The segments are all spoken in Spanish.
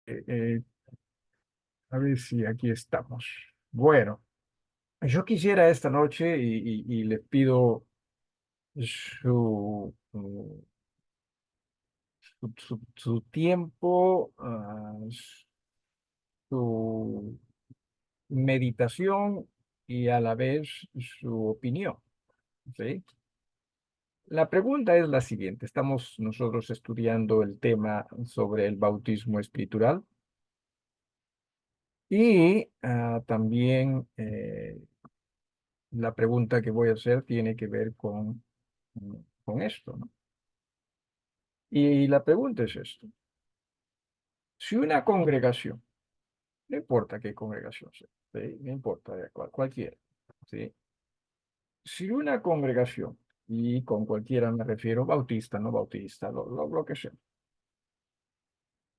eh, a ver si aquí estamos. Bueno, yo quisiera esta noche y le pido su tiempo, su meditación y a la vez su opinión. ¿Sí? La pregunta es la siguiente. Estamos nosotros estudiando el tema sobre el bautismo espiritual y también la pregunta que voy a hacer tiene que ver con esto, ¿no? Y la pregunta es esto. Si una congregación, no importa qué congregación sea, ¿sí? No importa cualquiera, ¿sí? Si una congregación, y con cualquiera me refiero bautista, no bautista, lo que sea.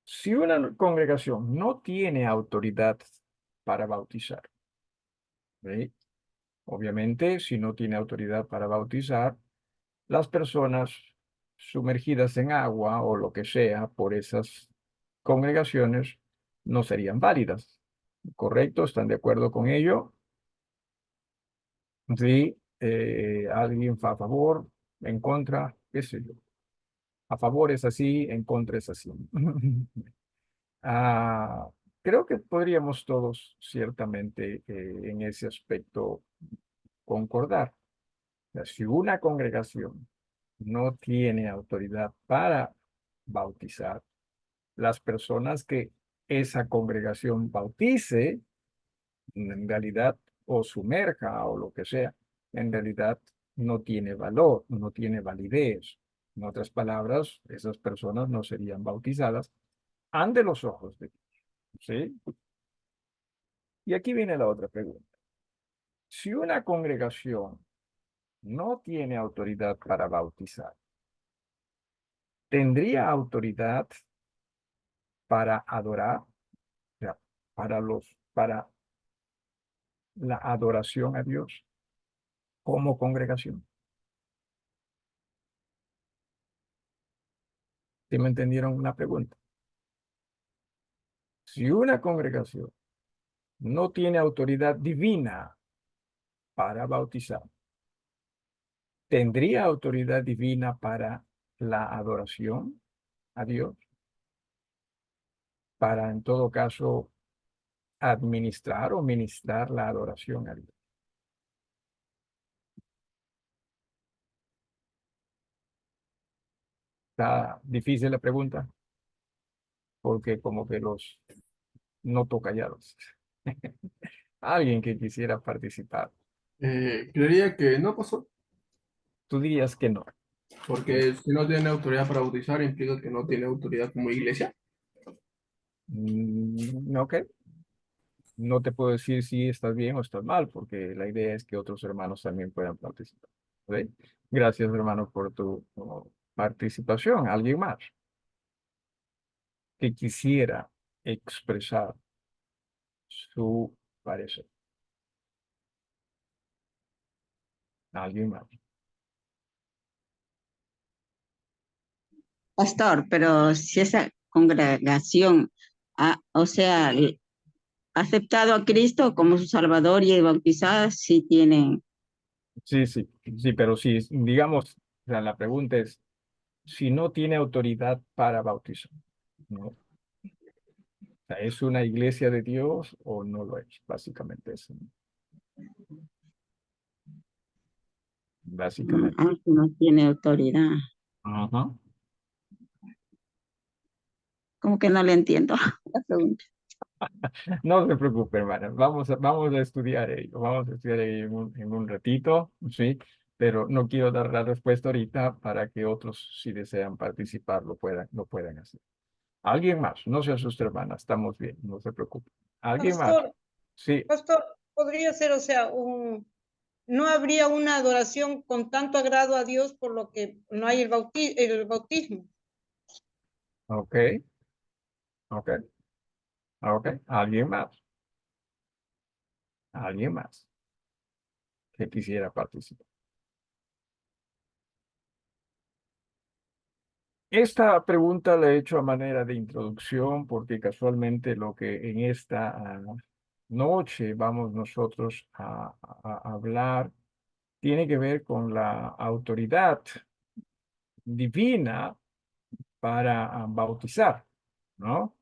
Si una congregación no tiene autoridad para bautizar, ¿sí? Obviamente, si no tiene autoridad para bautizar, las personas sumergidas en agua o lo que sea por esas congregaciones no serían válidas. ¿Correcto? ¿Están de acuerdo con ello? Sí. ¿Alguien a favor? ¿En contra? ¿Qué sé yo? A favor es así, en contra es así. Ah, creo que podríamos todos ciertamente en ese aspecto concordar. O sea, si una congregación no tiene autoridad para bautizar, las personas que esa congregación bautice, en realidad, o sumerja o lo que sea, en realidad no tiene valor, no tiene validez. En otras palabras, esas personas no serían bautizadas ante los ojos de Dios. ¿Sí? Y aquí viene la otra pregunta. Si una congregación no tiene autoridad para bautizar, ¿tendría autoridad para adorar? O sea, para la adoración a Dios como congregación. ¿Sí me entendieron la pregunta? Si una congregación no tiene autoridad divina para bautizar, ¿tendría autoridad divina para la adoración a Dios? Para, en todo caso, administrar o ministrar la adoración a Dios. Está difícil la pregunta, porque como que los noto callados. Alguien que quisiera participar. Creería que no pasó, Tú dirías que no. ¿Sí? porque si no tiene autoridad para bautizar, implica que no tiene autoridad como iglesia. Ok. No te puedo decir si estás bien o estás mal, porque la idea es que otros hermanos también puedan participar. ¿Ok? Gracias, hermano, por tu participación. ¿Alguien más que quisiera expresar su parecer? ¿Alguien más? Pastor, pero si esa congregación o sea, ha aceptado a Cristo como su Salvador y es bautizada, sí tienen, Sí, sí, sí, pero si, digamos, o sea, la pregunta es, si no tiene autoridad para bautizar, ¿no? O sea, ¿es una iglesia de Dios o no lo es? Básicamente eso, ¿no? Básicamente. aunque no tiene autoridad. Ajá. Como que no le entiendo la pregunta. No se preocupe, hermano. Vamos a estudiar ello. Vamos a estudiar ello en un ratito, ¿sí? Pero no quiero dar la respuesta ahorita para que otros, si desean participar, lo puedan hacer. ¿Alguien más? No se asuste, hermana. Estamos bien. No se preocupe. ¿Alguien más? Pastor, Sí, pastor, podría ser, o sea, no habría una adoración con tanto agrado a Dios por lo que no hay el bautismo. ok, ok, ok. ¿Alguien más? ¿Alguien más que quisiera participar? Esta pregunta la he hecho a manera de introducción porque casualmente lo que en esta noche vamos nosotros a hablar tiene que ver con la autoridad divina para bautizar, ¿no?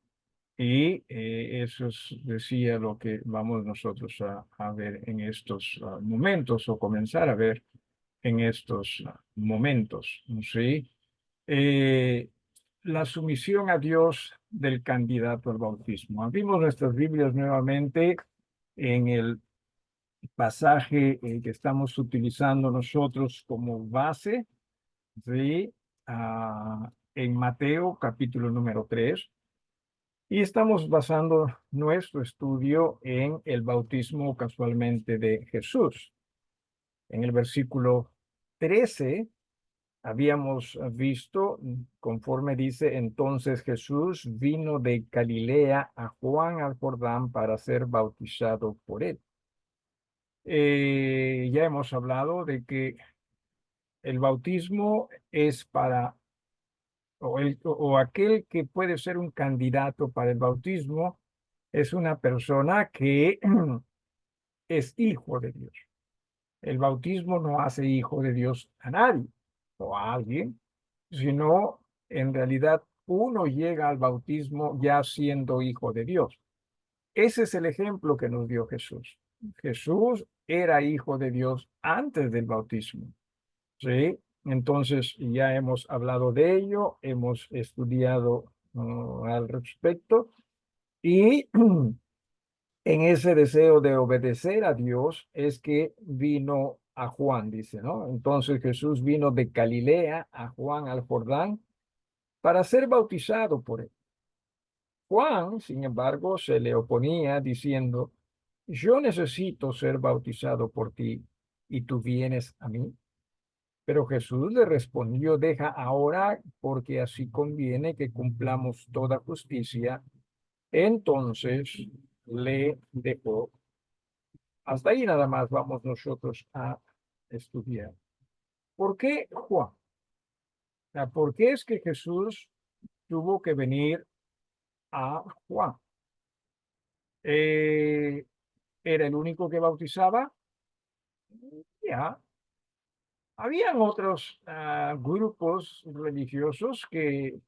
Y eso decía lo que vamos nosotros a ver en estos momentos o comenzar a ver en estos momentos, ¿sí? Eh, la sumisión a Dios del candidato al bautismo. Abrimos nuestras Biblias nuevamente en el pasaje que estamos utilizando nosotros como base, ¿sí? En Mateo capítulo número 3. Y estamos basando nuestro estudio en el bautismo casualmente de Jesús. En el versículo 13 habíamos visto, conforme dice, entonces Jesús vino de Galilea a Juan al Jordán para ser bautizado por él. Ya hemos hablado de que el bautismo es para, o aquel que puede ser un candidato para el bautismo, es una persona que es hijo de Dios. El bautismo no hace hijo de Dios a nadie o a alguien, sino en realidad uno llega al bautismo ya siendo hijo de Dios. Ese es el ejemplo que nos dio Jesús. Jesús era hijo de Dios antes del bautismo, ¿sí? Entonces ya hemos hablado de ello, hemos estudiado al respecto y en ese deseo de obedecer a Dios es que vino a Juan, dice, ¿no? Entonces Jesús vino de Galilea a Juan al Jordán para ser bautizado por él. Juan, sin embargo, se le oponía diciendo, yo necesito ser bautizado por ti y tú vienes a mí. Pero Jesús le respondió, deja ahora porque así conviene que cumplamos toda justicia. Entonces le dejó. Hasta ahí nada más vamos nosotros a estudiar. ¿Por qué Juan? ¿Por qué es que Jesús tuvo que venir a Juan? ¿Era el único que bautizaba? Ya. Habían otros grupos religiosos que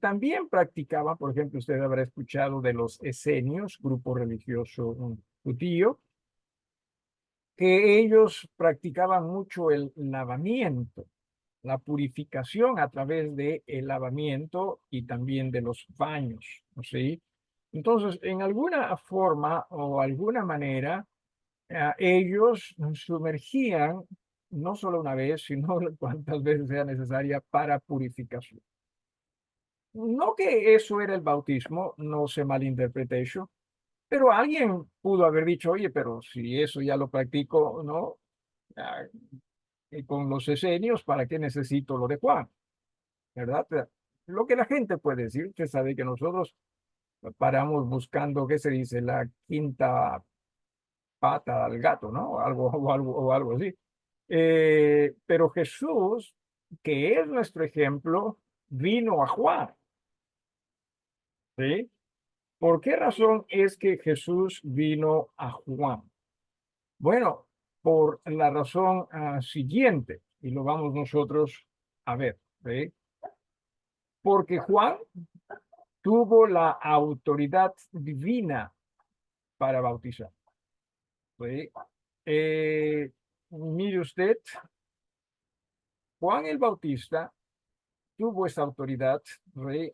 también practicaban, por ejemplo, usted habrá escuchado de los esenios, grupo religioso judío, que ellos practicaban mucho el lavamiento, la purificación a través del lavamiento y también de los baños, ¿sí? Entonces, en alguna forma o alguna manera, ellos sumergían no solo una vez, sino cuantas veces sea necesaria para purificación. No que eso era el bautismo, no se malinterprete eso, pero alguien pudo haber dicho, oye, pero si eso ya lo practico, ¿no? Ah, con los esenios, ¿para qué necesito lo de Juan? ¿Verdad? Lo que la gente puede decir, usted sabe que nosotros paramos buscando, ¿qué se dice? La quinta pata al gato, ¿no? O algo así. Pero Jesús, que es nuestro ejemplo, vino a Juan, ¿sí? ¿Por qué razón es que Jesús vino a Juan? Bueno, por la razón siguiente, y lo vamos nosotros a ver, ¿sí? Porque Juan tuvo la autoridad divina para bautizar, ¿sí? Mire usted, Juan el Bautista tuvo esa autoridad, ¿sí?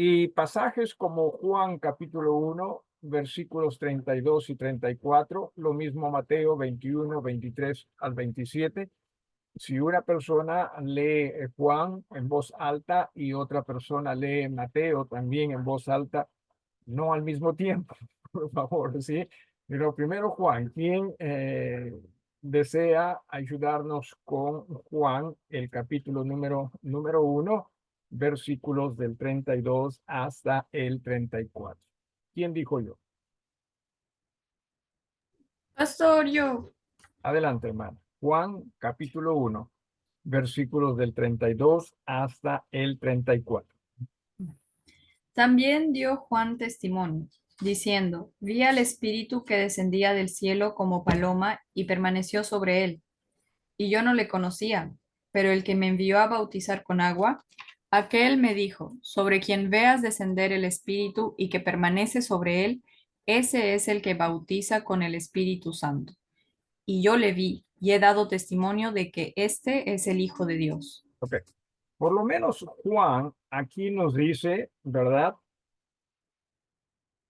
Y pasajes como Juan capítulo 1, versículos 32 y 34, lo mismo Mateo 21, 23 al 27. Si una persona lee Juan en voz alta y otra persona lee Mateo también en voz alta, no al mismo tiempo, por favor, ¿sí? Pero primero Juan, ¿quién desea ayudarnos con Juan, el capítulo número 1, versículos del 32 hasta el 34? ¿Quién dijo yo? Pastor, yo. Adelante, hermano. Juan, capítulo 1, versículos del 32 hasta el 34. También dio Juan testimonio, diciendo, vi al Espíritu que descendía del cielo como paloma y permaneció sobre él. Y yo no le conocía, pero el que me envió a bautizar con agua, aquel me dijo, sobre quien veas descender el Espíritu y que permanece sobre él, ese es el que bautiza con el Espíritu Santo. Y yo le vi y he dado testimonio de que este es el Hijo de Dios. Ok. Por lo menos Juan aquí nos dice, ¿verdad?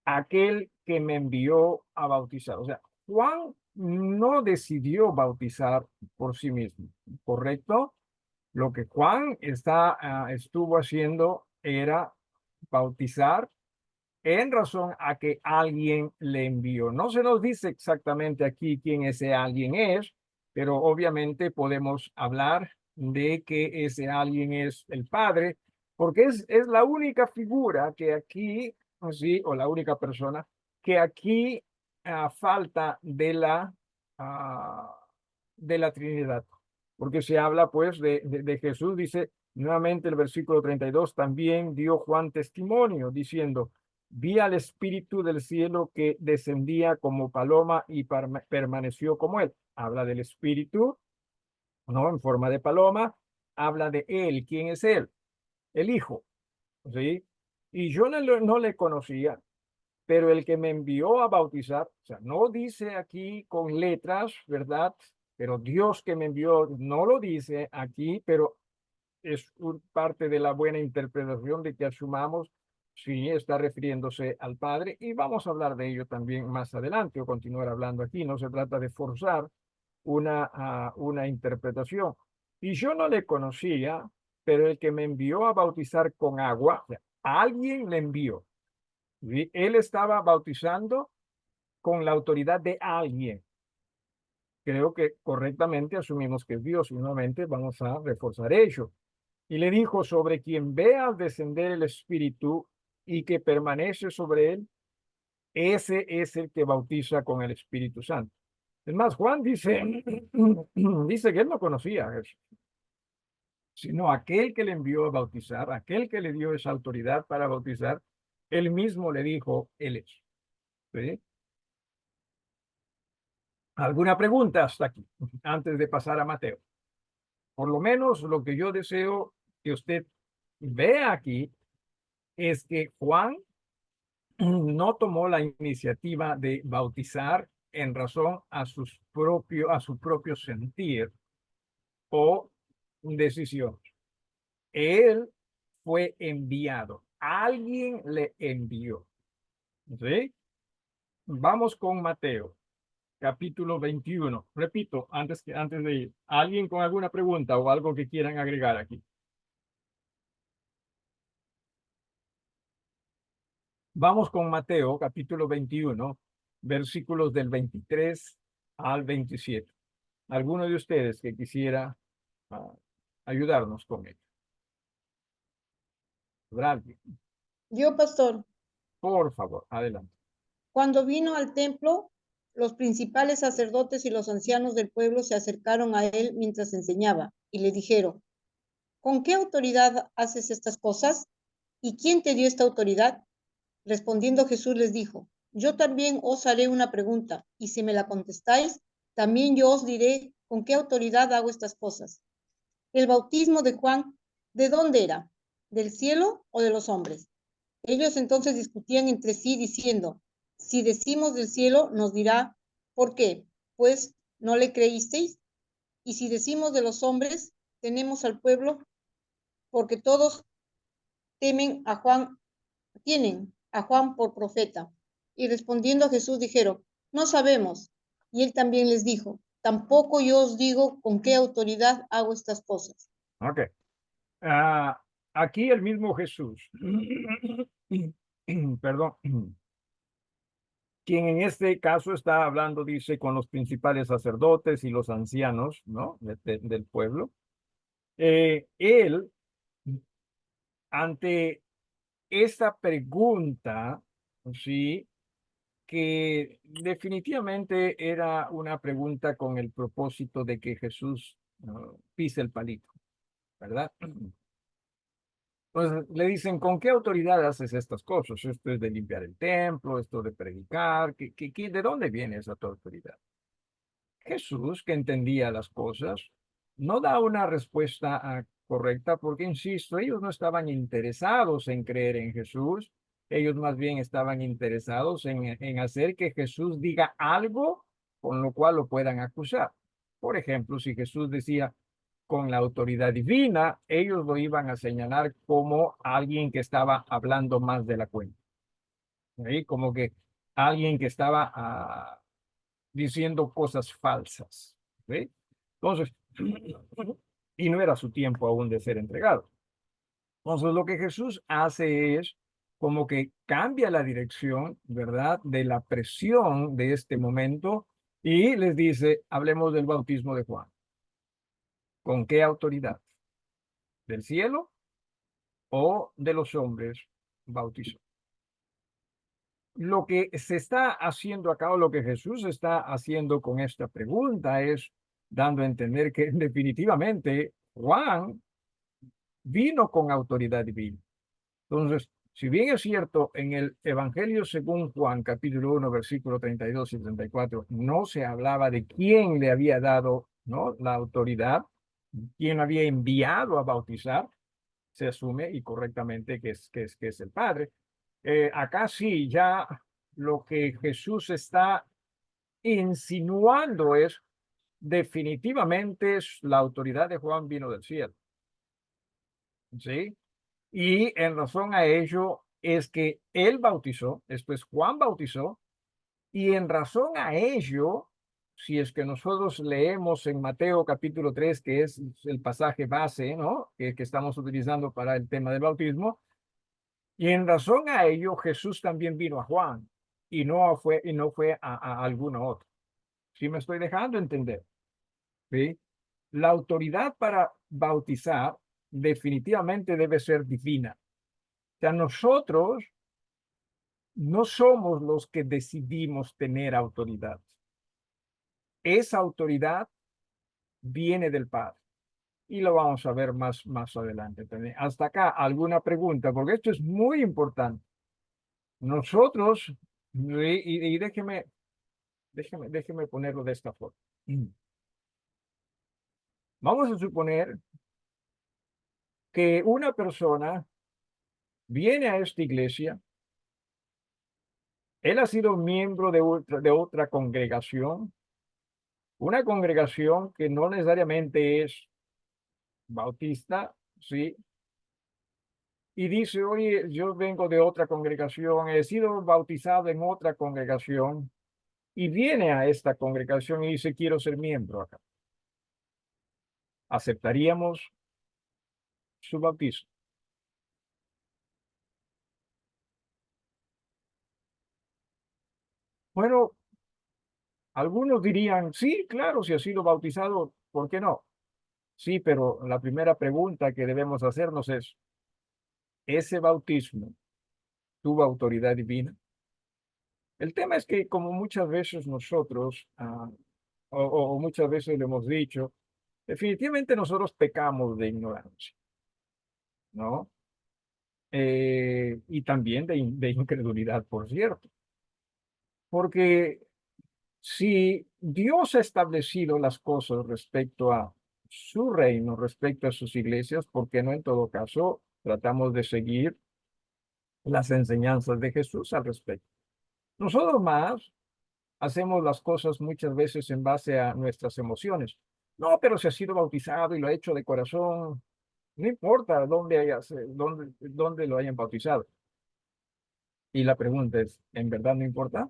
Aquel que me envió a bautizar. O sea, Juan no decidió bautizar por sí mismo, ¿correcto? Lo que Juan estuvo haciendo era bautizar en razón a que alguien le envió. No se nos dice exactamente aquí quién ese alguien es, pero obviamente podemos hablar de que ese alguien es el Padre, porque es la única figura que aquí, sí, o la única persona que aquí falta de la Trinidad, porque se habla pues de Jesús, dice nuevamente el versículo 32, también dio Juan testimonio diciendo, vi al Espíritu del cielo que descendía como paloma y permaneció como él. Habla del Espíritu, ¿no? En forma de paloma. Habla de él. ¿Quién es él? El Hijo, ¿sí? Y yo no le conocía, pero el que me envió a bautizar, o sea, no dice aquí con letras, ¿verdad? Pero Dios que me envió, no lo dice aquí, pero es parte de la buena interpretación de que asumamos si está refiriéndose al Padre, y vamos a hablar de ello también más adelante o continuar hablando aquí. No se trata de forzar una interpretación. Y yo no le conocía, pero el que me envió a bautizar con agua, o sea, alguien le envió. ¿Sí? Él estaba bautizando con la autoridad de alguien. Creo que correctamente asumimos que es Dios y nuevamente vamos a reforzar ello. Y le dijo, sobre quien veas descender el Espíritu y que permanece sobre él, ese es el que bautiza con el Espíritu Santo. Es más, Juan dice, dice que él no conocía a Jesús, sino aquel que le envió a bautizar, aquel que le dio esa autoridad para bautizar, él mismo le dijo, él es. ¿Sí? ¿Alguna pregunta hasta aquí, antes de pasar a Mateo? Por lo menos lo que yo deseo que usted vea aquí es que Juan no tomó la iniciativa de bautizar en razón a su propio sentir o decisión. Él fue enviado. Alguien le envió. ¿Sí? Vamos con Mateo, capítulo 21. Repito, antes de ir, ¿alguien con alguna pregunta o algo que quieran agregar aquí? Vamos con Mateo, capítulo 21, versículos del 23 al 27. ¿Alguno de ustedes que quisiera ayudarnos con ello? ¿Habrá alguien? Yo, pastor, Por favor, adelante. cuando vino al templo, los principales sacerdotes y los ancianos del pueblo se acercaron a él mientras enseñaba y le dijeron, ¿con qué autoridad haces estas cosas? ¿Y quién te dio esta autoridad? Respondiendo Jesús les dijo, yo también os haré una pregunta, y si me la contestáis, también yo os diré con qué autoridad hago estas cosas. El bautismo de Juan, ¿de dónde era? ¿Del cielo o de los hombres? Ellos entonces discutían entre sí diciendo, si decimos del cielo, nos dirá, ¿por qué? Pues no le creísteis. Y si decimos de los hombres, tenemos al pueblo, porque todos temen a Juan, tienen a Juan por profeta. Y respondiendo a Jesús dijeron, no sabemos. Y él también les dijo, tampoco yo os digo con qué autoridad hago estas cosas. Ok. Aquí el mismo Jesús, perdón, quien en este caso está hablando, dice, con los principales sacerdotes y los ancianos, ¿no? Del pueblo. Él, ante esta pregunta, sí, que definitivamente era una pregunta con el propósito de que Jesús ¿no? Pisa el palito, ¿verdad? Pues le dicen, ¿con qué autoridad haces estas cosas? Esto es de limpiar el templo, esto de predicar, ¿de dónde viene esa autoridad? Jesús, que entendía las cosas, no da una respuesta correcta porque, insisto, ellos no estaban interesados en creer en Jesús, ellos más bien estaban interesados en hacer que Jesús diga algo con lo cual lo puedan acusar. Por ejemplo, si Jesús decía con la autoridad divina, ellos lo iban a señalar como alguien que estaba hablando más de la cuenta. ¿Sí? Como que alguien que estaba diciendo cosas falsas. ¿Sí? Entonces, y no era su tiempo aún de ser entregado. Entonces, lo que Jesús hace es como que cambia la dirección, ¿verdad?, de la presión de este momento y les dice, hablemos del bautismo de Juan. ¿Con qué autoridad? ¿Del cielo o de los hombres bautizó? Lo que se está haciendo acá, o lo que Jesús está haciendo con esta pregunta, es dando a entender que definitivamente Juan vino con autoridad divina. Entonces, si bien es cierto, en el Evangelio según Juan, capítulo 1, versículo 32 y 34, no se hablaba de quién le había dado, ¿no?, la autoridad, quién había enviado a bautizar, se asume y correctamente que es el Padre. Acá sí, ya lo que Jesús está insinuando es definitivamente la autoridad de Juan vino del cielo. ¿Sí? Y en razón a ello es que él bautizó, después Juan bautizó, y en razón a ello, si es que nosotros leemos en Mateo capítulo 3, que es el pasaje base, ¿no?, que estamos utilizando para el tema del bautismo, y en razón a ello, Jesús también vino a Juan y no fue a alguno otro. ¿Sí me estoy dejando entender? ¿Sí? La autoridad para bautizar definitivamente debe ser divina. O sea, nosotros no somos los que decidimos tener autoridad. Esa autoridad viene del Padre. Y lo vamos a ver más adelante también. Hasta acá, ¿alguna pregunta? Porque esto es muy importante. Nosotros, y déjeme ponerlo de esta forma. Vamos a suponer que una persona viene a esta iglesia, él ha sido miembro de otra congregación, una congregación que no necesariamente es bautista, ¿sí? Y dice, oye, yo vengo de otra congregación, he sido bautizado en otra congregación, y viene a esta congregación y dice, quiero ser miembro acá. ¿Aceptaríamos su bautismo? Bueno, algunos dirían, sí, claro, si ha sido bautizado, ¿por qué no? Sí, pero la primera pregunta que debemos hacernos es, ¿ese bautismo tuvo autoridad divina? El tema es que como muchas veces nosotros, o muchas veces lo hemos dicho, definitivamente nosotros pecamos de ignorancia, ¿no? Y también de incredulidad, por cierto. Porque si Dios ha establecido las cosas respecto a su reino, respecto a sus iglesias, ¿por qué no en todo caso tratamos de seguir las enseñanzas de Jesús al respecto? Nosotros más hacemos las cosas muchas veces en base a nuestras emociones. No, pero si ha sido bautizado y lo ha hecho de corazón, no importa dónde lo hayan bautizado. Y la pregunta es, ¿en verdad no importa?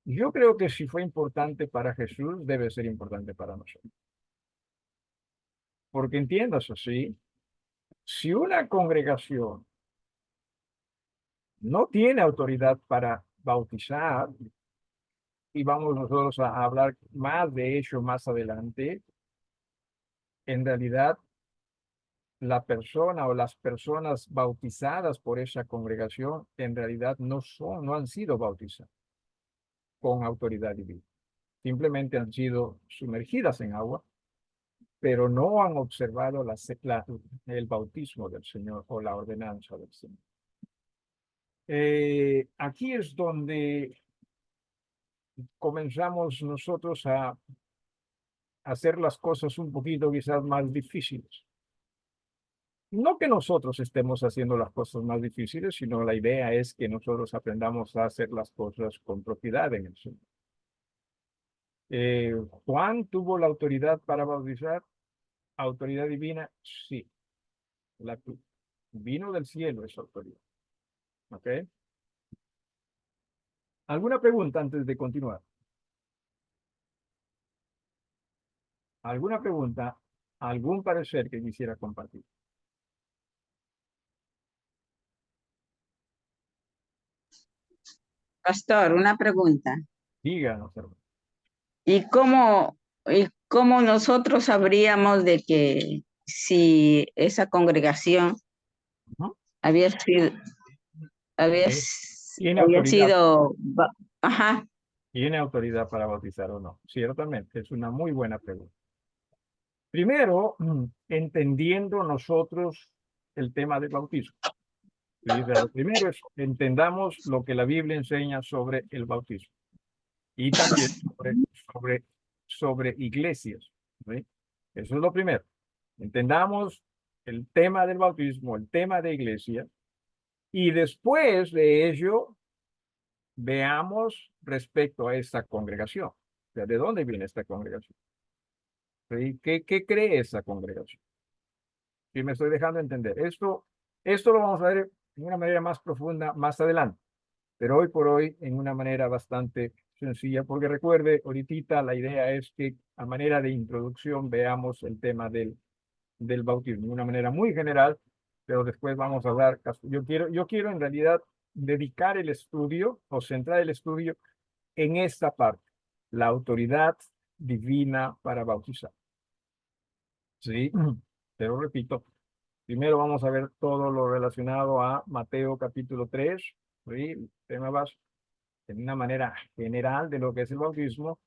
Yo creo que si fue importante para Jesús, debe ser importante para nosotros. Porque entiendas así, si una congregación no tiene autoridad para bautizar, y vamos nosotros a hablar más de ello más adelante, en realidad la persona o las personas bautizadas por esa congregación en realidad no han sido bautizadas con autoridad divina. simplemente han sido sumergidas en agua, pero no han observado el bautismo del Señor o la ordenanza del Señor. Aquí es donde comenzamos nosotros a hacer las cosas un poquito quizás más difíciles. No que nosotros estemos haciendo las cosas más difíciles, sino la idea es que nosotros aprendamos a hacer las cosas con propiedad en el Señor. Juan tuvo la autoridad para bautizar, autoridad divina, sí, la tuvo. Vino del cielo esa autoridad. ¿Ok? ¿Alguna pregunta antes de continuar? ¿Alguna pregunta? ¿Algún parecer que quisiera compartir? Pastor, una pregunta. Díganos, hermano. ¿Y cómo nosotros sabríamos de que si esa congregación Ujú. había sido, había, Eh, ¿Tiene había autoridad? sido, ajá, ¿Tiene autoridad para bautizar o no? Ciertamente, es una muy buena pregunta. Primero, entendiendo nosotros el tema del bautismo. ¿Sí? Lo primero es entendamos lo que la Biblia enseña sobre el bautismo y también sobre iglesias. ¿Sí? Eso es lo primero. Entendamos el tema del bautismo, el tema de iglesia, y después de ello veamos respecto a esta congregación. O sea, ¿de dónde viene esta congregación? ¿Sí? ¿Qué cree esa congregación? Si me estoy dejando entender. Esto lo vamos a ver de una manera más profunda más adelante, pero hoy por hoy en una manera bastante sencilla, porque recuerde, ahorita la idea es que a manera de introducción veamos el tema del bautismo de una manera muy general, pero después vamos a hablar. Yo quiero en realidad dedicar el estudio o centrar el estudio en esta parte, la autoridad divina para bautizar. Sí, pero repito, primero vamos a ver todo lo relacionado a Mateo capítulo 3, ¿sí? El tema va en una manera general de lo que es el bautismo,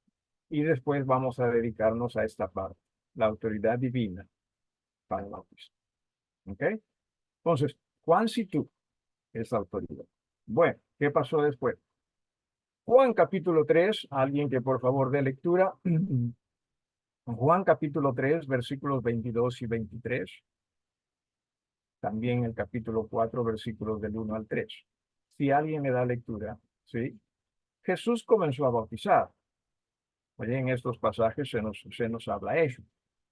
y después vamos a dedicarnos a esta parte, la autoridad divina para el bautismo. ¿Ok? Entonces, Juan citó esa autoridad. Bueno, ¿qué pasó después? Juan capítulo 3, alguien que por favor dé lectura. Juan capítulo 3, versículos 22 y 23. También el capítulo 4, versículos del 1 al 3. Si alguien me da lectura, ¿sí? Jesús comenzó a bautizar. Oye, en estos pasajes se nos habla eso.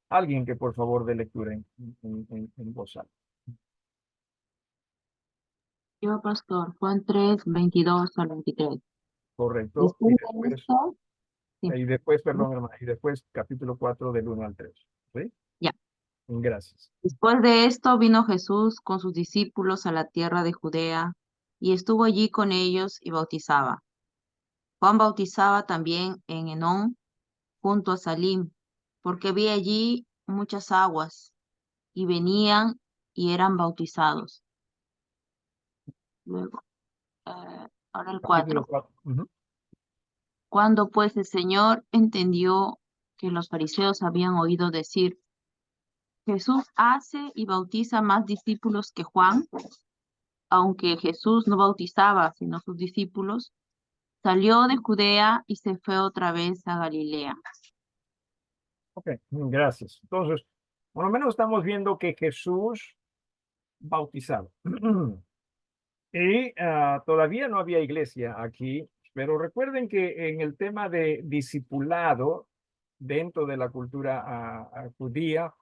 Alguien que por favor dé lectura en voz alta. Yo, pastor, Juan 3, 22 al 23. Correcto. Después de esto, sí, Y después, perdón, hermano, y después capítulo 4 del 1 al 3. ¿Sí? ya. Gracias. Después de esto vino Jesús con sus discípulos a la tierra de Judea y estuvo allí con ellos y bautizaba. Juan bautizaba también en Enón, junto a Salim, porque había allí muchas aguas y venían y eran bautizados. Luego, ahora el Capítulo 4. 4. Ujú. Cuando pues el Señor entendió que los fariseos habían oído decir, Jesús hace y bautiza más discípulos que Juan, aunque Jesús no bautizaba sino sus discípulos, salió de Judea y se fue otra vez a Galilea. Ok, gracias. Entonces, por lo menos estamos viendo que Jesús bautizaba. Y todavía no había iglesia aquí, pero recuerden que en el tema de discipulado dentro de la cultura judía,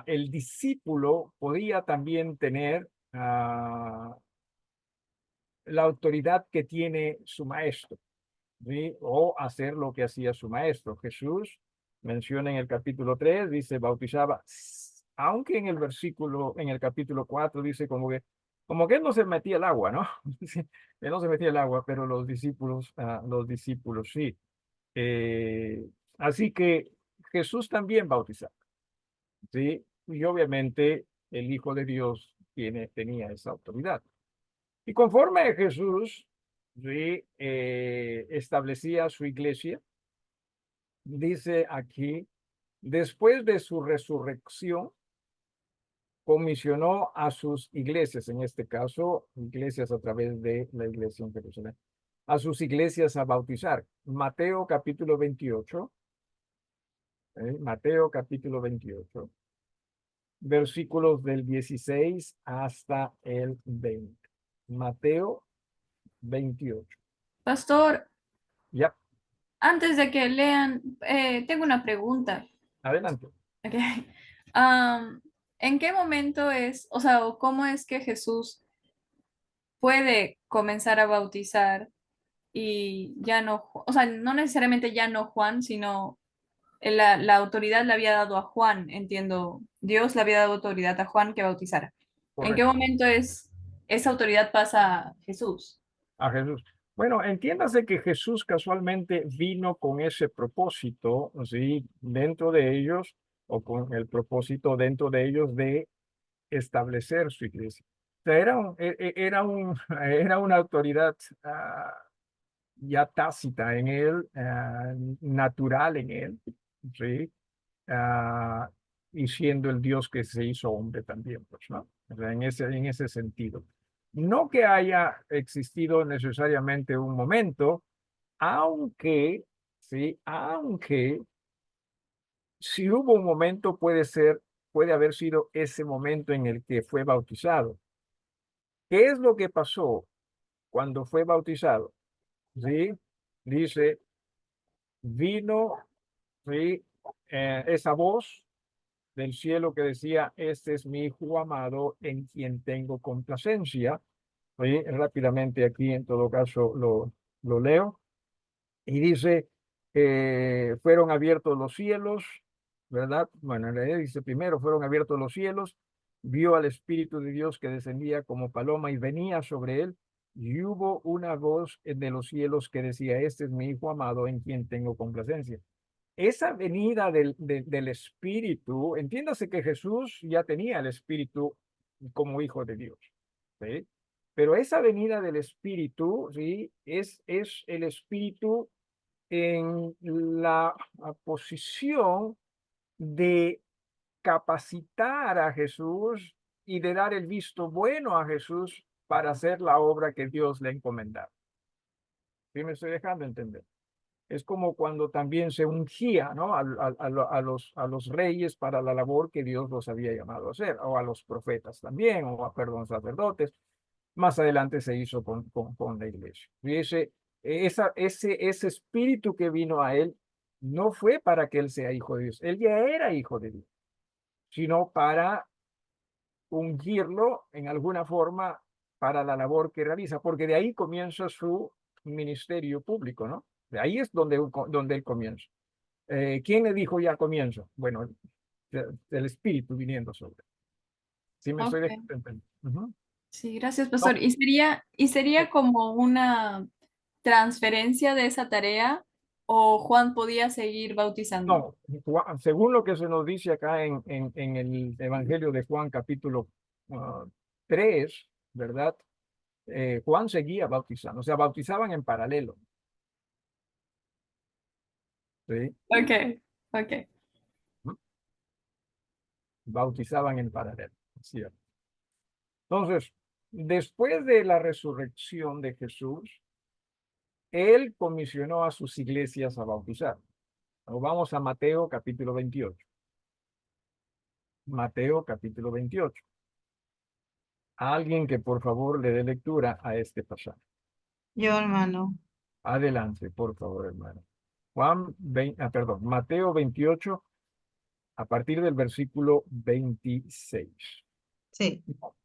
el discípulo podía también tener la autoridad que tiene su maestro, ¿sí? O hacer lo que hacía su maestro. Jesús menciona en el capítulo 3, dice, bautizaba, aunque en el capítulo 4 dice como que él no se metía el agua, ¿no? Él no se metía el agua, pero los discípulos sí. Así que Jesús también bautizaba, ¿sí? Y obviamente el Hijo de Dios tenía esa autoridad. Y conforme Jesús, ¿sí? Establecía su iglesia, dice aquí, después de su resurrección, comisionó a sus iglesias, en este caso, iglesias a través de la iglesia en Jerusalén, a sus iglesias a bautizar. Mateo capítulo 28, Mateo capítulo 28, versículos del 16 hasta el 20. Mateo 28. Pastor, Ya, antes de que lean, tengo una pregunta. adelante. Ok. Am, ¿En qué momento es, o sea, o cómo es que Jesús puede comenzar a bautizar y ya no, o sea, no necesariamente ya no Juan, sino la autoridad le había dado a Juan, entiendo, Dios le había dado autoridad a Juan que bautizara. ¿En qué Correcto. momento esa autoridad pasa a Jesús? A Jesús. Bueno, entiéndase que Jesús casualmente vino con ese propósito, ¿sí? Dentro de ellos, o con el propósito dentro de ellos de establecer su iglesia. O sea, era una autoridad ya tácita en él, natural en él, ¿sí? Ah, y siendo el Dios que se hizo hombre también, pues, ¿no? O sea, en ese sentido. No que haya existido necesariamente un momento, aunque, sí, aunque si hubo un momento, puede haber sido ese momento en el que fue bautizado. ¿Qué es lo que pasó cuando fue bautizado? Sí, dice, vino, sí, esa voz del cielo que decía, este es mi hijo amado en quien tengo complacencia. Oye, rápidamente aquí en todo caso lo leo. Y dice, fueron abiertos los cielos, ¿verdad? Bueno, en realidad dice primero, fueron abiertos los cielos, vio al Espíritu de Dios que descendía como paloma y venía sobre él, y hubo una voz de los cielos que decía, este es mi hijo amado en quien tengo complacencia. Esa venida del Espíritu, entiéndase que Jesús ya tenía el Espíritu como hijo de Dios, ¿sí? Pero esa venida del Espíritu, ¿sí? Es el Espíritu en la posición de capacitar a Jesús y de dar el visto bueno a Jesús para hacer la obra que Dios le ha encomendado. ¿Sí me estoy dejando entender? Es como cuando también se ungía, ¿no? A los reyes para la labor que Dios los había llamado a hacer, o a los profetas también, o a, perdón, sacerdotes. Más adelante se hizo con la iglesia. Y ese espíritu que vino a él no fue para que él sea hijo de Dios, él ya era hijo de Dios, sino para ungirlo en alguna forma para la labor que realiza, porque de ahí comienza su ministerio público, ¿no? De ahí es donde él comienza. ¿Quién le dijo ya comienzo? Bueno, el espíritu viniendo sobre él. ¿Sí me estoy Ok. dejando entender? Ujú. Sí, gracias, pastor. No, ¿Y sería como una transferencia de esa tarea o Juan podía seguir bautizando? no, según lo que se nos dice acá en el Evangelio de Juan, capítulo 3, ¿verdad? Juan seguía bautizando, o sea, bautizaban en paralelo, ¿sí? Ok, ok. Bautizaban en paralelo, ¿cierto? Entonces, después de la resurrección de Jesús, él comisionó a sus iglesias a bautizar. Nos vamos a Mateo capítulo 28. Mateo capítulo 28. Alguien que por favor le dé lectura a este pasaje. Yo, hermano. Adelante, por favor, hermano. Perdón, Mateo 28, a partir del versículo 26. Sí, No,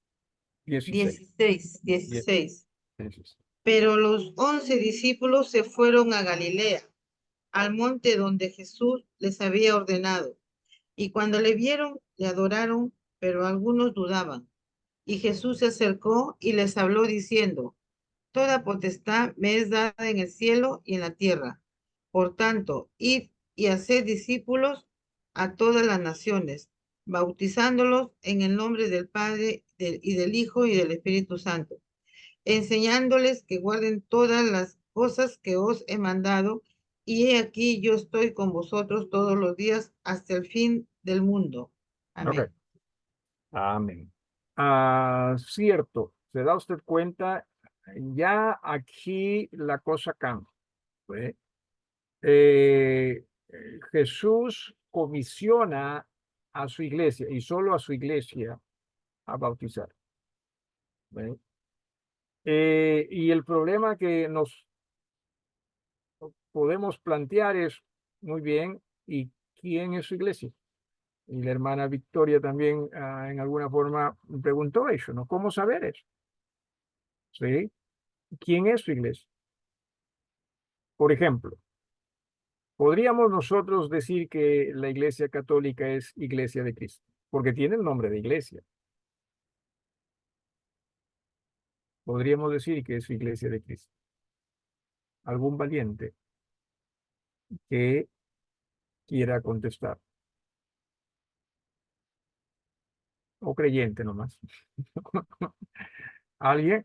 16. 16, 10, 16. 16. Pero los 11 discípulos se fueron a Galilea, al monte donde Jesús les había ordenado. Y cuando le vieron, le adoraron, pero algunos dudaban. Y Jesús se acercó y les habló diciendo, Toda potestad me es dada en el cielo y en la tierra. Por tanto, id y haced discípulos a todas las naciones, bautizándolos en el nombre del Padre y del Hijo y del Espíritu Santo, enseñándoles que guarden todas las cosas que os he mandado, y he aquí yo estoy con vosotros todos los días hasta el fin del mundo. Amén. Ok. Amén. Cierto, se da usted cuenta, ya aquí la cosa cambia. ¿Ve? Jesús comisiona a su iglesia y solo a su iglesia a bautizar. ¿Ve? Y el problema que nos podemos plantear es, muy bien, ¿y quién es su iglesia? Y la hermana Victoria también en alguna forma preguntó eso, ¿no? ¿Cómo saber eso? ¿Sí? ¿Quién es su iglesia? Por ejemplo, podríamos nosotros decir que la iglesia católica es iglesia de Cristo, porque tiene el nombre de iglesia. Podríamos decir que es iglesia de Cristo. ¿Algún valiente que quiera contestar? O creyente nomás. ¿Alguien?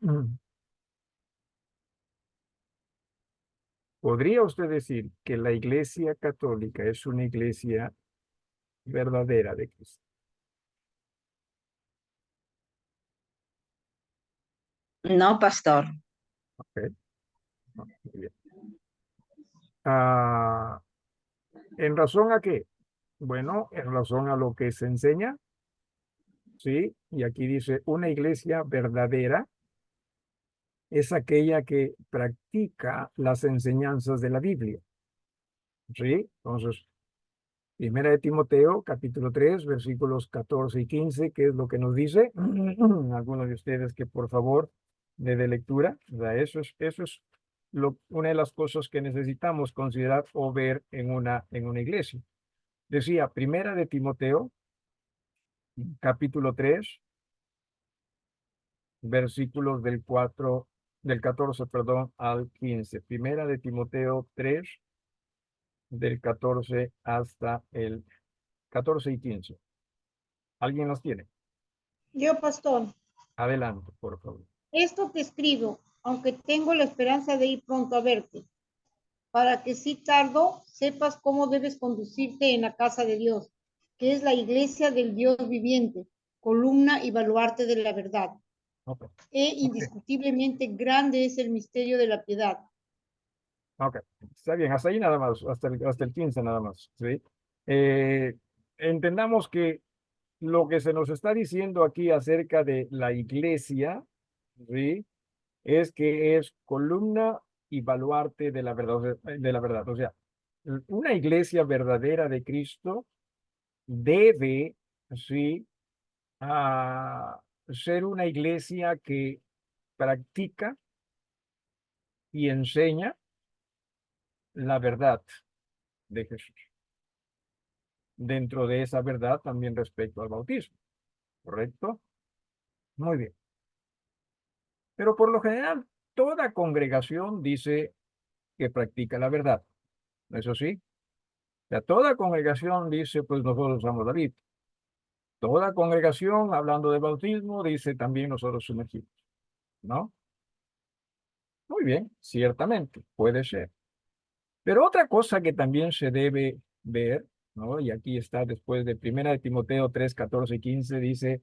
¿Podría usted decir que la iglesia católica es una iglesia verdadera de Cristo? No, pastor. Ok. Muy bien. Ah, ¿en razón a qué? Bueno, en razón a lo que se enseña, ¿sí? Y aquí dice, una iglesia verdadera es aquella que practica las enseñanzas de la Biblia, ¿sí? Entonces, Primera de Timoteo, capítulo 3, versículos 14 y 15, ¿qué es lo que nos dice? Algunos de ustedes que por favor de lectura, o sea, eso es una de las cosas que necesitamos considerar o ver en una iglesia. Decía, Primera de Timoteo, capítulo 3, versículos del 14, perdón, al 15. Primera de Timoteo 3, del 14 hasta el 14 y 15. ¿Alguien los tiene? Yo, pastor, Adelante, por favor. esto te escribo, aunque tengo la esperanza de ir pronto a verte, para que si tardo, sepas cómo debes conducirte en la casa de Dios, que es la iglesia del Dios viviente, columna y baluarte de la verdad. Ok, Indiscutiblemente grande es el misterio de la piedad. ok. Está bien, hasta ahí nada más, hasta el 15 nada más, ¿sí? Eh, Entendamos que lo que se nos está diciendo aquí acerca de la iglesia, ¿sí? Es que es columna y baluarte de la verdad, de la verdad. O sea, una iglesia verdadera de Cristo debe, sí, ser una iglesia que practica y enseña la verdad de Jesús. Dentro de esa verdad también respecto al bautismo, ¿correcto? Muy bien. Pero por lo general, toda congregación dice que practica la verdad. Eso sí, toda congregación dice, pues nosotros somos David. Toda congregación, hablando de bautismo, dice también nosotros sumergimos, ¿no? Muy bien, ciertamente, puede ser. Pero otra cosa que también se debe ver, ¿no? Y aquí está después de Primera de Timoteo 3, 14 y 15, dice,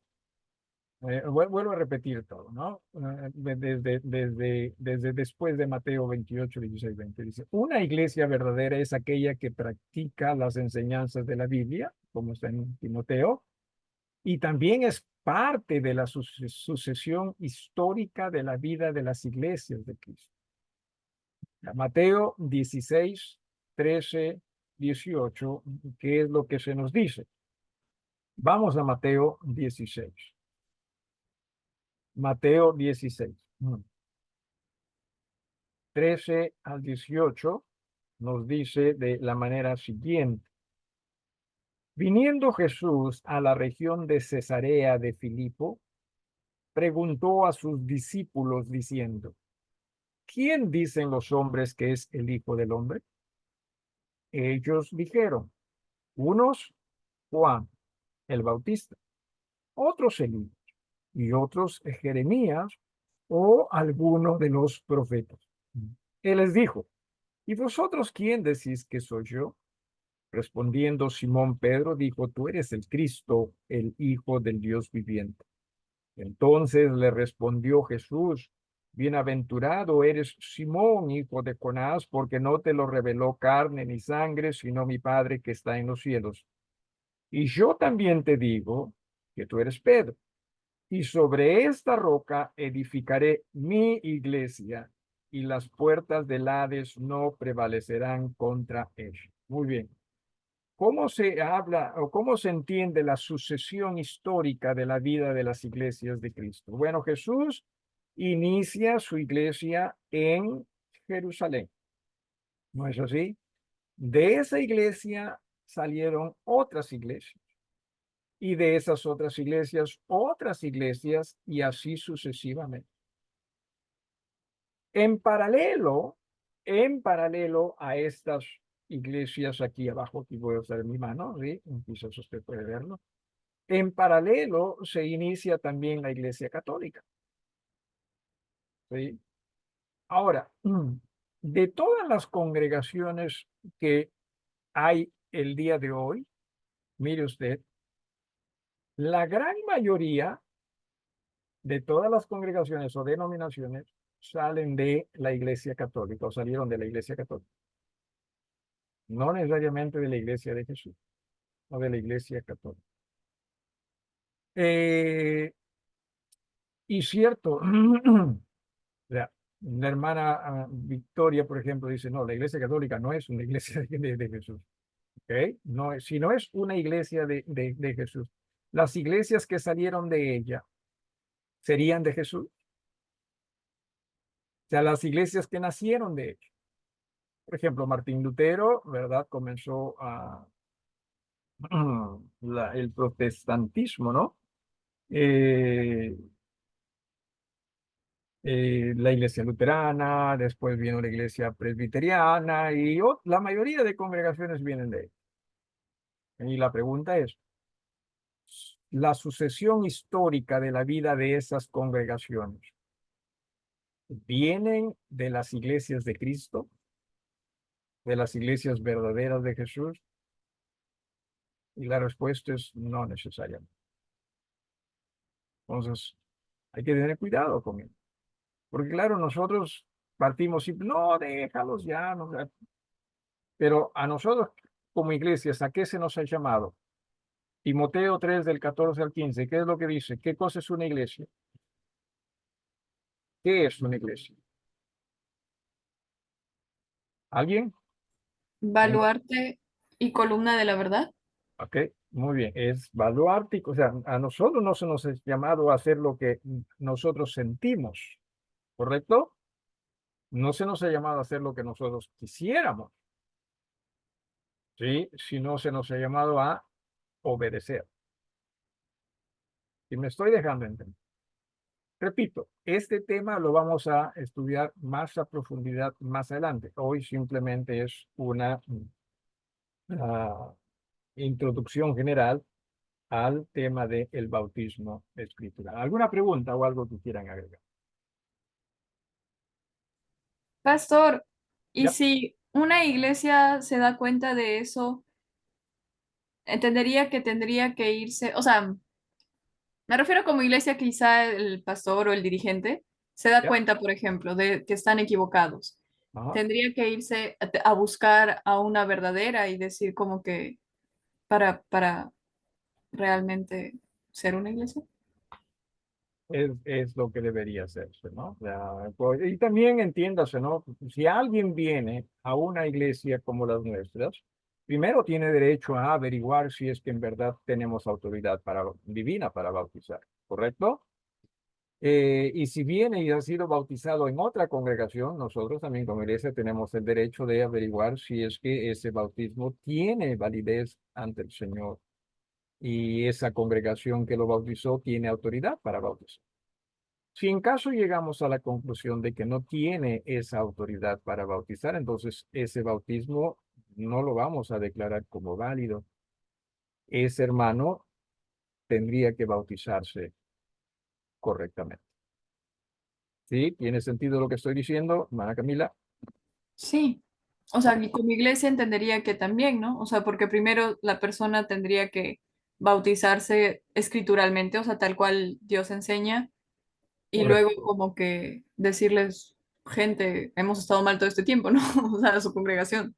vuelvo a repetir todo, ¿no? Desde después de Mateo 28, 16, 20, dice, una iglesia verdadera es aquella que practica las enseñanzas de la Biblia, como está en Timoteo, y también es parte de la sucesión histórica de la vida de las iglesias de Cristo. Mateo 16, 13, 18, ¿qué es lo que se nos dice? Vamos a Mateo 16. Mateo 16. 13 al 18 nos dice de la manera siguiente. Viniendo Jesús a la región de Cesarea de Filipo, preguntó a sus discípulos diciendo, ¿quién dicen los hombres que es el Hijo del Hombre? Ellos dijeron, unos Juan el Bautista, otros Elías y otros Jeremías o alguno de los profetas. Él les dijo, ¿Y vosotros quién decís que soy yo? Respondiendo Simón Pedro dijo, tú eres el Cristo, el Hijo del Dios viviente. Entonces le respondió Jesús, bienaventurado eres Simón, hijo de Jonás, porque no te lo reveló carne ni sangre, sino mi Padre que está en los cielos. Y yo también te digo que tú eres Pedro, y sobre esta roca edificaré mi iglesia, y las puertas del Hades no prevalecerán contra ella. Muy bien. ¿Cómo se habla o cómo se entiende la sucesión histórica de la vida de las iglesias de Cristo? Bueno, Jesús inicia su iglesia en Jerusalén, ¿no es así? De esa iglesia salieron otras iglesias y de esas otras iglesias y así sucesivamente. En paralelo a estas iglesias aquí abajo, aquí voy a usar mi mano, ¿sí? Quizás usted puede verlo. En paralelo se inicia también la iglesia católica, ¿sí? Ahora, de todas las congregaciones que hay el día de hoy, mire usted, la gran mayoría de todas las congregaciones o denominaciones salen de la iglesia católica o salieron de la iglesia católica. No necesariamente de la iglesia de Jesús, o de la iglesia católica. Y cierto, la hermana Victoria, por ejemplo, dice, no, la iglesia católica no es una iglesia de Jesús. ¿Okay? No, si no es una iglesia de Jesús. Las iglesias que salieron de ella serían de Jesús. O sea, las iglesias que nacieron de ella. Por ejemplo, Martín Lutero, ¿verdad? Comenzó el protestantismo, ¿no? La iglesia luterana, después vino la iglesia presbiteriana y la mayoría de congregaciones vienen de ahí. Y la pregunta es, la sucesión histórica de la vida de esas congregaciones, ¿vienen de las iglesias de Cristo? ¿De las iglesias verdaderas de Jesús? Y la respuesta es no necesariamente. Entonces, hay que tener cuidado con él. Porque claro, nosotros partimos y no, déjalos ya, no, pero a nosotros como iglesias, ¿a qué se nos ha llamado? Timoteo 3 del 14 al 15, ¿qué es lo que dice? ¿Qué cosa es una iglesia? ¿Qué es una iglesia? ¿Alguien? Baluarte y columna de la verdad. Ok, muy bien. Es baluarte, o sea, a nosotros no se nos ha llamado a hacer lo que nosotros sentimos, ¿correcto? No se nos ha llamado a hacer lo que nosotros quisiéramos, ¿sí? Sino se nos ha llamado a obedecer. Y me estoy dejando entender. Repito, este tema lo vamos a estudiar más a profundidad más adelante. Hoy simplemente es una introducción general al tema del bautismo espiritual. ¿Alguna pregunta o algo que quieran agregar? Pastor, y Ya. si una iglesia se da cuenta de eso, entendería que tendría que irse, o sea, me refiero como iglesia, quizá el pastor o el dirigente se da Ya. cuenta, por ejemplo, de que están equivocados. Ajá. Tendría que irse a buscar a una verdadera y decir como que para realmente ser una iglesia. Es lo que debería hacerse, ¿no? O sea, y también entiéndase, ¿no? Si alguien viene a una iglesia como las nuestras, primero tiene derecho a averiguar si es que en verdad tenemos autoridad divina para bautizar, ¿correcto? Y si viene y ha sido bautizado en otra congregación, nosotros también como iglesia tenemos el derecho de averiguar si es que ese bautismo tiene validez ante el Señor y esa congregación que lo bautizó tiene autoridad para bautizar. Si en caso llegamos a la conclusión de que no tiene esa autoridad para bautizar, entonces ese bautismo no lo vamos a declarar como válido. Ese hermano tendría que bautizarse correctamente. ¿Sí? ¿Tiene sentido lo que estoy diciendo, hermana Camila? Sí, O sea, y como iglesia entendería que también, ¿no? O sea, porque primero la persona tendría que bautizarse escrituralmente, o sea, tal cual Dios enseña, y luego Correcto. como que decirles, gente, hemos estado mal todo este tiempo, ¿no? O sea, a su congregación.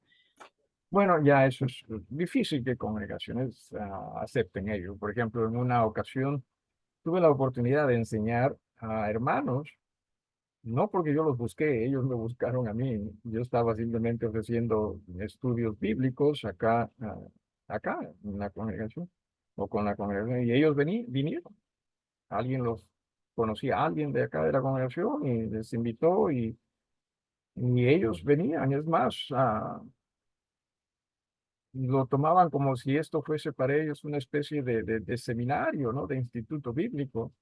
Bueno, ya eso es difícil que congregaciones acepten ello. Por ejemplo, en una ocasión tuve la oportunidad de enseñar a hermanos, no porque yo los busqué, ellos me buscaron a mí. Yo estaba simplemente ofreciendo estudios bíblicos acá en la congregación o con la congregación, y ellos vinieron. Alguien los conocía, a alguien de acá de la congregación y les invitó y ellos venían. Es más, lo tomaban como si esto fuese para ellos una especie de seminario, ¿no? De instituto bíblico.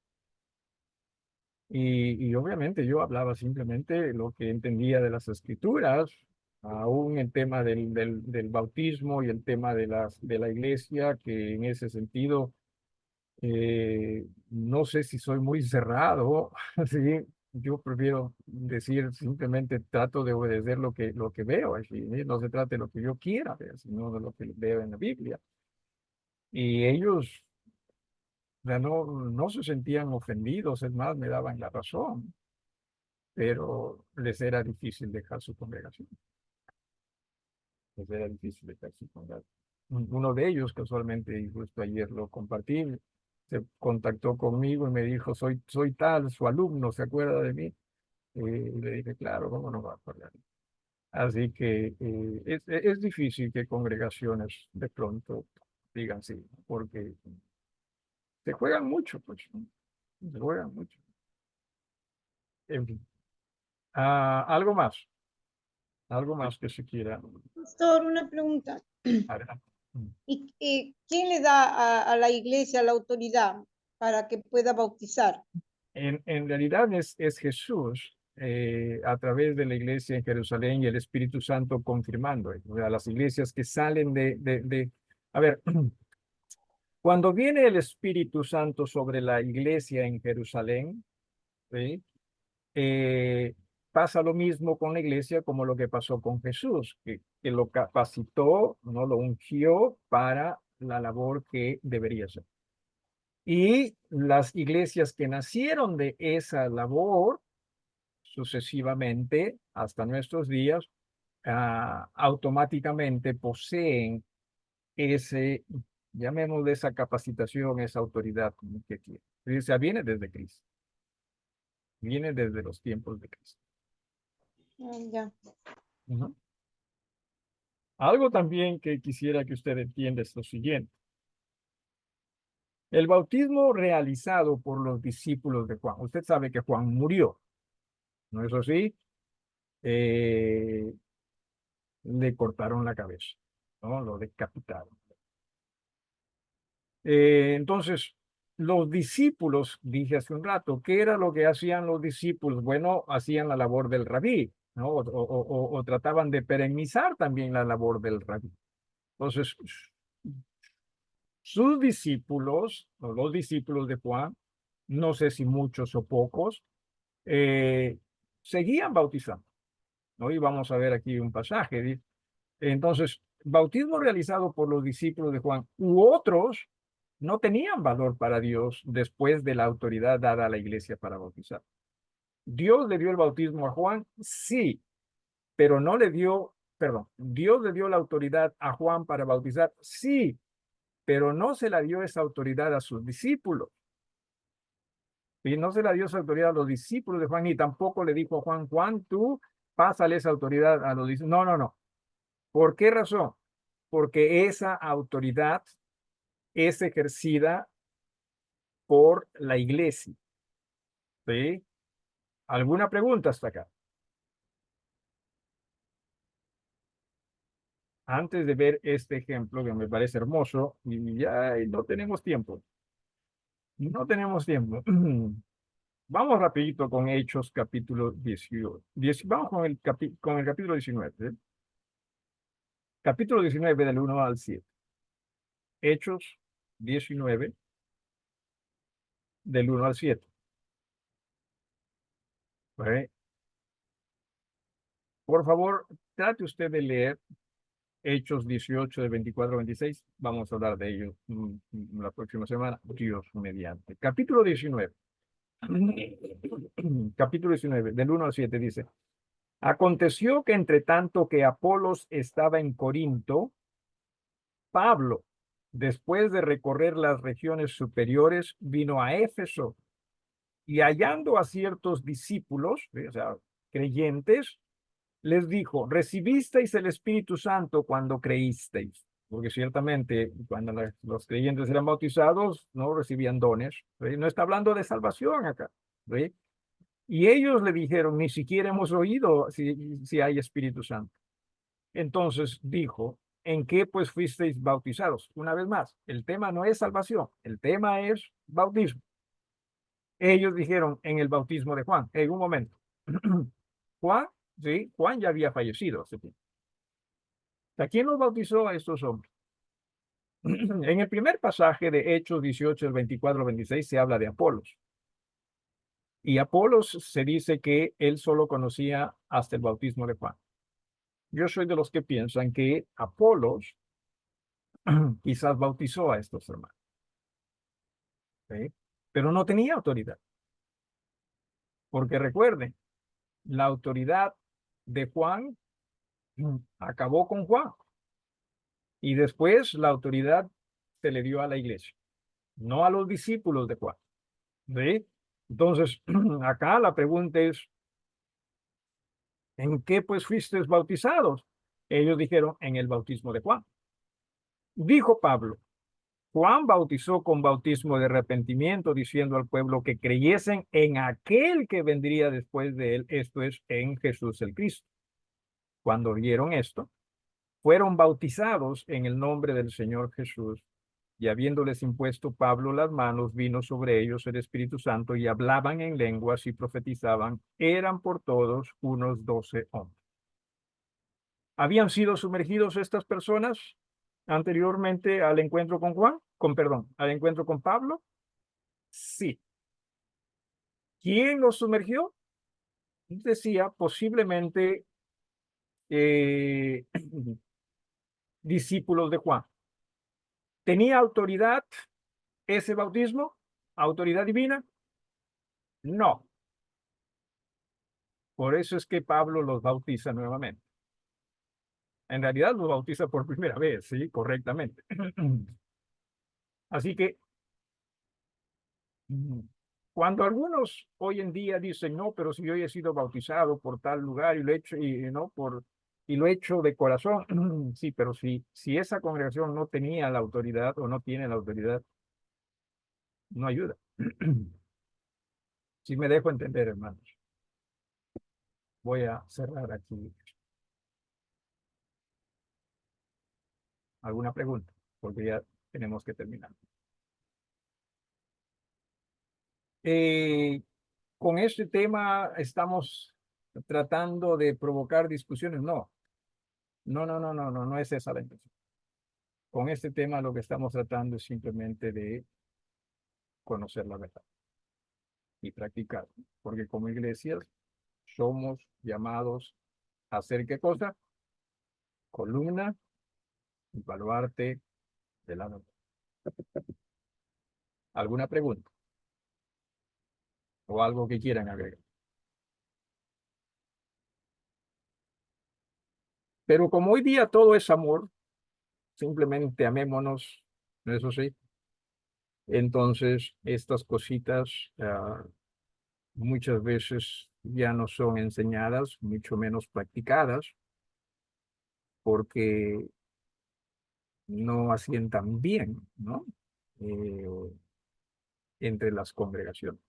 Y obviamente yo hablaba simplemente lo que entendía de las escrituras, aún el tema del bautismo y el tema de la iglesia, que en ese sentido no sé si soy muy cerrado, ¿sí? Yo prefiero decir simplemente trato de obedecer lo que veo, así, ¿sí? No se trata de lo que yo quiera ver, sino de lo que veo en la Biblia. Y ellos, o sea, no se sentían ofendidos, es más, me daban la razón, pero les era difícil dejar su congregación. Les era difícil dejar su congregación. Uno de ellos, casualmente, y justo ayer lo compartí, se contactó conmigo y me dijo, soy tal, su alumno, ¿se acuerda de mí? Y le dije, claro, ¿cómo no va a acordar? Así que es difícil que congregaciones de pronto digan sí, porque se juegan mucho, pues, ¿no? Se juegan mucho. En fin. Algo más que se quiera. Pastor, una pregunta. Adelante. ¿Y quién le da a la iglesia la autoridad para que pueda bautizar? En realidad es Jesús a través de la iglesia en Jerusalén y el Espíritu Santo confirmando. O sea, las iglesias que salen a ver, cuando viene el Espíritu Santo sobre la iglesia en Jerusalén, ¿sí? Eh, pasa lo mismo con la iglesia como lo que pasó con Jesús, que lo capacitó, no lo ungió para la labor que debería ser. Y las iglesias que nacieron de esa labor, sucesivamente hasta nuestros días, automáticamente poseen ese, llamémosle esa capacitación, esa autoridad que tiene. O sea, viene desde Cristo, viene desde los tiempos de Cristo. Ya. Ujú. Algo también que quisiera que usted entienda es lo siguiente. El bautismo realizado por los discípulos de Juan. Usted sabe que Juan murió, ¿no es así? Le cortaron la cabeza, ¿no? Lo decapitaron. Entonces, los discípulos, dije hace un rato, ¿qué era lo que hacían los discípulos? Bueno, hacían la labor del rabí, ¿no? O trataban de perennizar también la labor del rabí. Entonces, sus discípulos, o los discípulos de Juan, no sé si muchos o pocos, eh, seguían bautizando, ¿no? Y vamos a ver aquí un pasaje. Entonces, bautismo realizado por los discípulos de Juan u otros no tenían valor para Dios después de la autoridad dada a la iglesia para bautizar. ¿Dios le dio el bautismo a Juan? Sí, pero no le dio, perdón, ¿Dios le dio la autoridad a Juan para bautizar? Sí, pero no se la dio esa autoridad a sus discípulos. Y no se la dio esa autoridad a los discípulos de Juan, ni tampoco le dijo a Juan, Juan, tú pásale esa autoridad a los discípulos. No, no, no. ¿Por qué razón? Porque esa autoridad es ejercida por la iglesia. ¿Sí? ¿Alguna pregunta hasta acá? Antes de ver este ejemplo que me parece hermoso, y ya no tenemos tiempo. No tenemos tiempo. Vamos rapidito con Hechos capítulo 18. Vamos con el capítulo 19. ¿Eh? Capítulo 19 del 1 al 7. Hechos 19 del 1 al 7. ¿Eh? Por favor, trate usted de leer Hechos 18 de 24 a 26. Vamos a hablar de ello la próxima semana, Dios mediante. Capítulo 19. Capítulo 19, del 1 al 7 dice: Aconteció que entre tanto que Apolos estaba en Corinto, Pablo, después de recorrer las regiones superiores, vino a Éfeso y hallando a ciertos discípulos, o sea, creyentes, les dijo: ¿recibisteis el Espíritu Santo cuando creísteis? Porque ciertamente cuando los creyentes eran bautizados no recibían dones, ¿sí? No está hablando de salvación acá, ¿sí? Y ellos le dijeron: ni siquiera hemos oído si hay Espíritu Santo. Entonces dijo: ¿en qué pues fuisteis bautizados? Una vez más, el tema no es salvación, el tema es bautismo. Ellos dijeron: en el bautismo de Juan. En un momento. Juan, sí, Juan ya había fallecido hace tiempo. ¿A quién los bautizó a estos hombres? En el primer pasaje de Hechos 18, el 24 al 26, se habla de Apolos. Y Apolos se dice que él solo conocía hasta el bautismo de Juan. Yo soy de los que piensan que Apolos quizás bautizó a estos hermanos, ¿sí? Pero no tenía autoridad. Porque recuerden, la autoridad de Juan acabó con Juan. Y después la autoridad se le dio a la iglesia, no a los discípulos de Juan, ¿sí? Entonces, acá la pregunta es: ¿en qué pues fuisteis bautizados? Ellos dijeron: en el bautismo de Juan. Dijo Pablo: Juan bautizó con bautismo de arrepentimiento, diciendo al pueblo que creyesen en aquel que vendría después de él, esto es, en Jesús el Cristo. Cuando oyeron esto, fueron bautizados en el nombre del Señor Jesús. Y habiéndoles impuesto Pablo las manos, vino sobre ellos el Espíritu Santo y hablaban en lenguas y profetizaban. Eran por todos unos 12 hombres. ¿Habían sido sumergidos estas personas anteriormente al encuentro con Juan? Al encuentro con Pablo. Sí. ¿Quién los sumergió? Decía posiblemente discípulos de Juan. ¿Tenía autoridad ese bautismo? ¿Autoridad divina? No. Por eso es que Pablo los bautiza nuevamente. En realidad los bautiza por primera vez, sí, correctamente. Así que cuando algunos hoy en día dicen: no, pero si yo he sido bautizado por tal lugar y lo he hecho, y lo he hecho de corazón, sí, pero si esa congregación no tenía la autoridad o no tiene la autoridad, no ayuda. Si me dejo entender, hermanos. Voy a cerrar aquí. ¿Alguna pregunta? Porque ya tenemos que terminar. Con este tema estamos tratando de provocar discusiones. No, no es esa la intención. Con este tema lo que estamos tratando es simplemente de conocer la verdad y practicar. Porque como iglesias somos llamados a hacer ¿qué cosa? Columna y baluarte de la verdad. ¿Alguna pregunta? ¿O algo que quieran agregar? Pero como hoy día todo es amor, simplemente amémonos, eso sí. Entonces, estas cositas muchas veces ya no son enseñadas, mucho menos practicadas, porque no asientan bien, ¿no? Entre las congregaciones.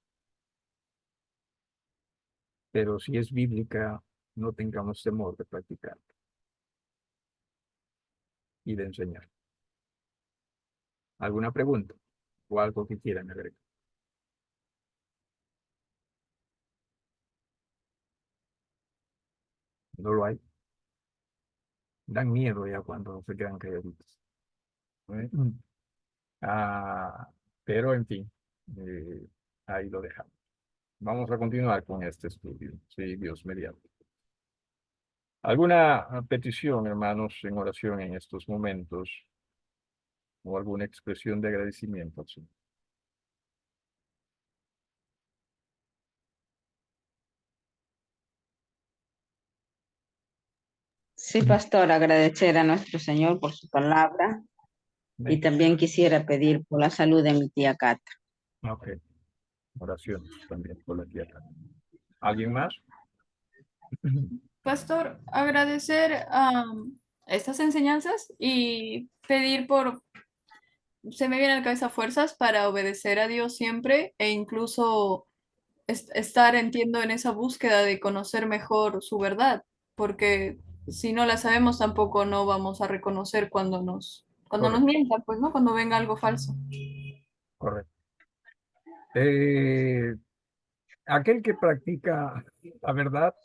Pero si es bíblica, no tengamos temor de practicar y de enseñar. ¿Alguna pregunta o algo que quieran agregar? No lo hay. Dan miedo ya cuando se quedan calladitos. ¿Eh? Pero en fin, ahí lo dejamos. Vamos a continuar con este estudio, sí, Dios mediante. ¿Alguna petición, hermanos, en oración en estos momentos? ¿O alguna expresión de agradecimiento? Sí. Sí, pastor, agradecer a nuestro Señor por su palabra y Amén. también quisiera pedir por la salud de mi tía Cata. Ok. Oraciones también por la tierra. ¿Alguien más? Pastor, agradecer estas enseñanzas y pedir por, se me viene a la cabeza fuerzas para obedecer a Dios siempre e incluso estar, entiendo, en esa búsqueda de conocer mejor su verdad, porque si no la sabemos tampoco no vamos a reconocer cuando nos Correcto, mientan, pues, ¿no? Cuando venga algo falso. correcto. Aquel que practica la verdad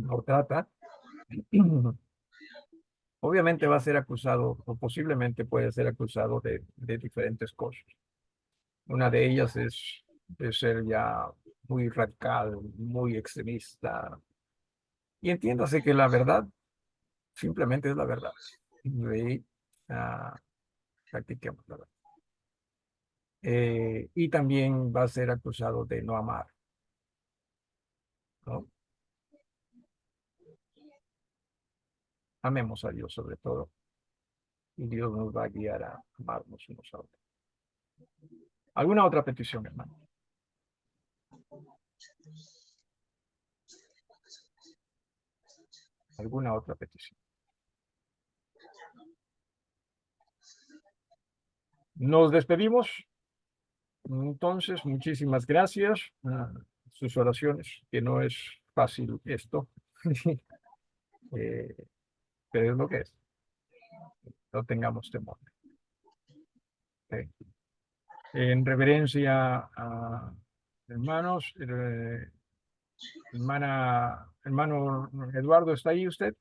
o trata, obviamente va a ser acusado o posiblemente puede ser acusado de diferentes cosas. Una de ellas es de ser ya muy radical, muy extremista. Y entiéndase que la verdad simplemente es la verdad. Y practiquemos la verdad. Y también va a ser acusado de no amar, ¿no? Amemos a Dios sobre todo. Y Dios nos va a guiar a amarnos unos a otros. ¿Alguna otra petición, hermano? ¿Alguna otra petición? Nos despedimos. Entonces, muchísimas gracias. Sus oraciones, que no es fácil esto, eh, pero es lo que es. No tengamos temor. En reverencia a hermanos, hermano Eduardo, ¿está ahí usted?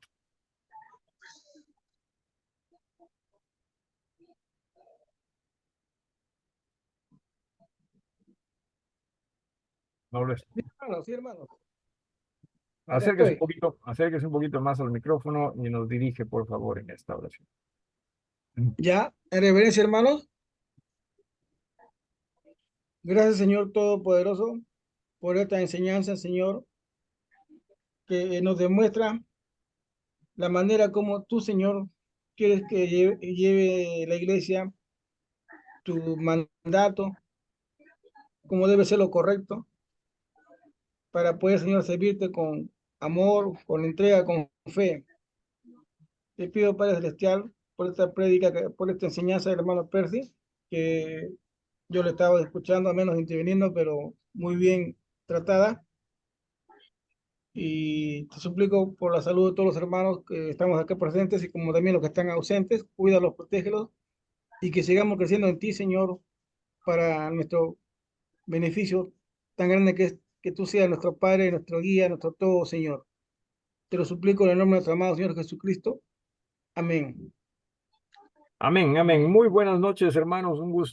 No lo es. Sí, hermano. Acérquese un poquito más al micrófono y nos dirige, por favor, en esta oración. Ya, en reverencia, hermanos. Gracias, Señor Todopoderoso, por esta enseñanza, Señor, que nos demuestra la manera como tú, Señor, quieres que lleve la iglesia tu mandato, cómo debe ser lo correcto, para poder, Señor, servirte con amor, con entrega, con fe. Te pido, Padre Celestial, por esta prédica, por esta enseñanza del hermano Percy, que yo le estaba escuchando, a menos interviniendo, pero muy bien tratada. Y te suplico por la salud de todos los hermanos que estamos acá presentes y como también los que están ausentes, cuídalos, protégelos y que sigamos creciendo en ti, Señor, para nuestro beneficio tan grande que es que tú seas nuestro Padre, nuestro guía, nuestro todo, Señor. Te lo suplico en el nombre de nuestro amado Señor Jesucristo. Amén. Amén, amén. Muy buenas noches, hermanos. Un gusto.